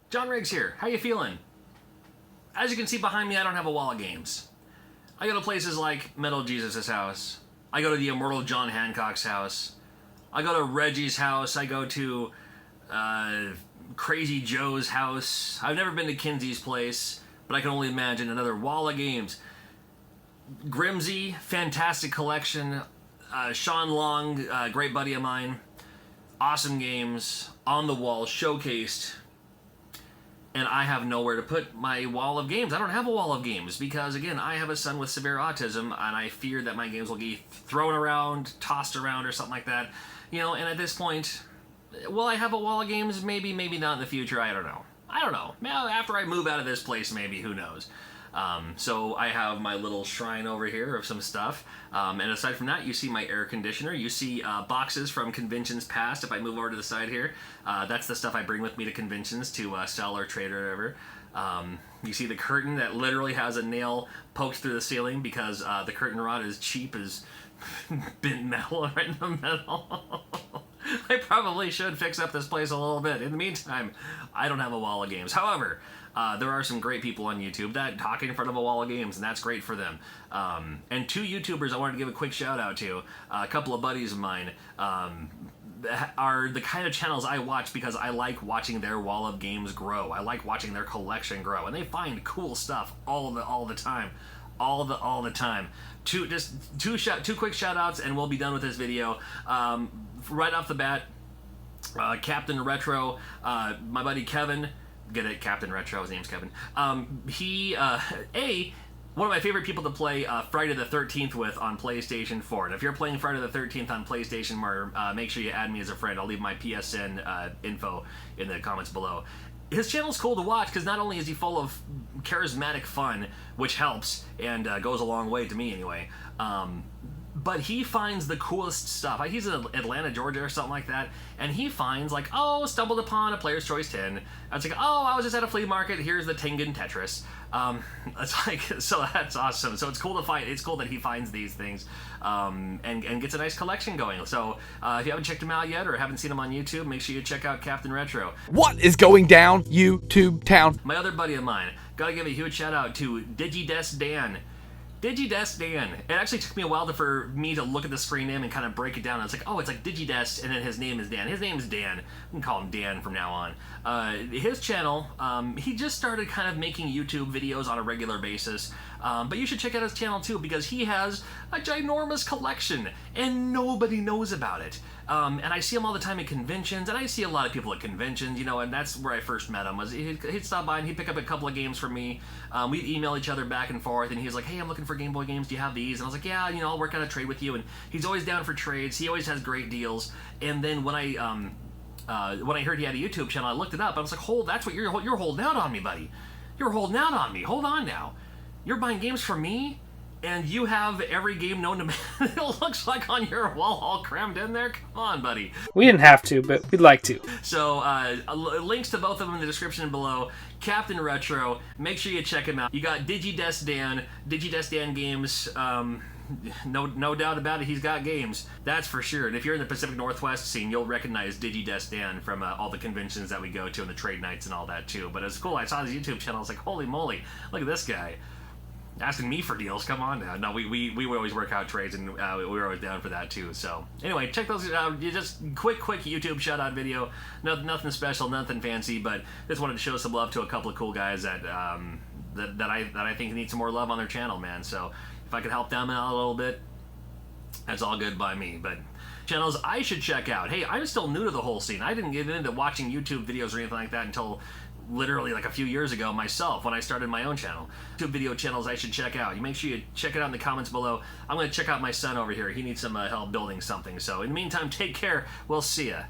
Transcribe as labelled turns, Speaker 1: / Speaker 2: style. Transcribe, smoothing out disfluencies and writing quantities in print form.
Speaker 1: John Riggs here. How you feeling? As you can see behind me, I don't have a wall of games. I go to places like Metal Jesus' house. I go to the immortal John Hancock's house. I go to Reggie's house. I go to Crazy Joe's house. I've never been to Kinsey's place, but I can only imagine another wall of games. Grimsey, fantastic collection. Sean Long, great buddy of mine. Awesome games on the wall, showcased. And I have nowhere to put my wall of games. I don't have a wall of games because, again, I have a son with severe autism, and I fear that my games will get thrown around, tossed around, or something like that. You know, and at this point, will I have a wall of games? Maybe, maybe not in the future. I don't know. After I move out of this place, maybe. Who knows? So I have my little shrine over here of some stuff. And aside from that, you see my air conditioner. You see boxes from conventions past. If I move over to the side here, that's the stuff I bring with me to conventions to sell or trade or whatever. You see the curtain that literally has a nail poked through the ceiling because the curtain rod is cheap as bent metal right in the middle. I probably should fix up this place a little bit. In the meantime, I don't have a wall of games. However, there are some great people on YouTube that talk in front of a wall of games, and that's great for them. And two YouTubers I wanted to give a quick shout out to, a couple of buddies of mine, are the kind of channels I watch because I like watching their wall of games grow. I like watching their collection grow, and they find cool stuff all the time. All the time. Two quick shout outs and we'll be done with this video. Right off the bat, Captain Retro, my buddy Kevin, get it, Captain Retro, his name's Kevin. One of my favorite people to play Friday the 13th with on PlayStation 4. And if you're playing Friday the 13th on PlayStation 4, make sure you add me as a friend. I'll leave my PSN info in the comments below. His channel's cool to watch because not only is he full of charismatic fun, which helps and goes a long way to me anyway, but he finds the coolest stuff. He's in Atlanta, Georgia or something like that, and he finds like, oh, stumbled upon a Player's Choice 10. I was like, oh, I was just at a flea market, here's the Tengen Tetris. It's like, so that's awesome. So it's cool to find, it's cool that he finds these things and gets a nice collection going. So if you haven't checked him out yet or haven't seen him on YouTube, make sure you check out Captain Retro.
Speaker 2: What is going down, YouTube town?
Speaker 1: My other buddy of mine, gotta give a huge shout out to DigiDesk Dan. DigiDesk Dan. It actually took me a while for me to look at the screen name and kind of break it down. I was like, oh, it's like DigiDesk, and then his name is Dan. His name is Dan. We can call him Dan from now on. His channel, he just started kind of making YouTube videos on a regular basis. But you should check out his channel too because he has a ginormous collection and nobody knows about it. And I see him all the time at conventions, and I see a lot of people at conventions, you know, and that's where I first met him. Was he'd stop by and he'd pick up a couple of games from me. We'd email each other back and forth, and he's like, hey, I'm looking for Game Boy games. Do you have these? And I was like, yeah, you know, I'll work out a trade with you. And he's always down for trades. He always has great deals. And then when I heard he had a YouTube channel, I looked it up. I was like, that's what you're holding out on me, buddy. You're holding out on me. Hold on now. You're buying games for me, and you have every game known to man. It looks like on your wall all crammed in there. Come on, buddy.
Speaker 3: We didn't have to, but we'd like to.
Speaker 1: So, links to both of them in the description below. Captain Retro, make sure you check him out. You got DigiDesk Dan games. No doubt about it, he's got games. That's for sure. And if you're in the Pacific Northwest scene, you'll recognize DigiDesk Dan from all the conventions that we go to and the trade nights and all that too. But it's cool. I saw his YouTube channel. I was like, holy moly, look at this guy. Asking me for deals, come on now. No, we would always work out trades, and we were always down for that too. So anyway, check those out. Just quick YouTube shout out video. Nothing special, nothing fancy, but just wanted to show some love to a couple of cool guys that I think need some more love on their channel, man. So if I could help them out a little bit, that's all good by me. But channels I should check out. Hey, I'm still new to the whole scene. I didn't get into watching YouTube videos or anything like that until literally like a few years ago myself when I started my own channel. YouTube video channels I should check out. You make sure you check it out in the comments below. I'm going to check out my son over here. He needs some help building something. So in the meantime, take care. We'll see ya.